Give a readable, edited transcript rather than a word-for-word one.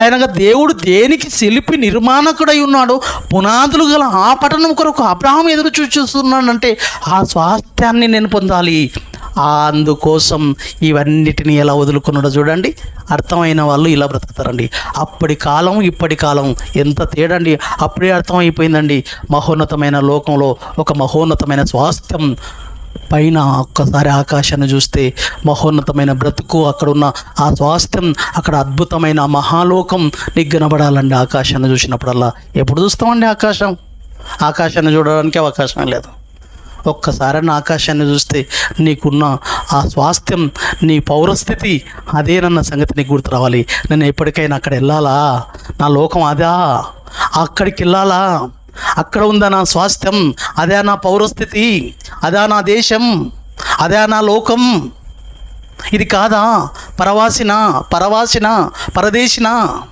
ఆయనగా దేవుడు దేనికి శిల్పి నిర్మాణకుడై ఉన్నాడో పునాదులు గల ఆ పట్టణం కొరకు అబ్రహాం ఎదురు చూస్తున్నాడంటే ఆ స్వాస్థ్యాన్ని నేను పొందాలి. అందుకోసం ఇవన్నిటిని ఎలా వదులుకున్నాడో చూడండి. అర్థమైన వాళ్ళు ఇలా బ్రతుకుతారండి. అప్పటి కాలం ఇప్పటి కాలం ఎంత తేడా అండి. అప్పుడే అర్థమైపోయిందండి. మహోన్నతమైన లోకంలో ఒక మహోన్నతమైన స్వాస్థ్యం పైన ఒక్కసారి ఆకాశాన్ని చూస్తే మహోన్నతమైన బ్రతుకు, అక్కడున్న ఆ స్వాస్థ్యం, అక్కడ అద్భుతమైన మహాలోకం నీకు కనబడాలండి. ఆకాశాన్ని చూసినప్పుడల్లా ఎప్పుడు చూస్తామండి ఆకాశాన్ని చూడడానికి అవకాశం లేదు. ఒక్కసారైనా ఆకాశాన్ని చూస్తే నీకున్న ఆ స్వాస్థ్యం, నీ పౌరస్థితి అదేనన్న సంగతి నీకు గుర్తు రావాలి. నేను ఎప్పటికైనా అక్కడ వెళ్ళాలా, నా లోకం అదా, అక్కడికి వెళ్ళాలా, అక్కడ ఉందా నా స్వాస్థ్యం, అదే నా పౌరస్థితి, అదే నా దేశం, అదే నా లోకం, ఇది కాదా పరదేశినా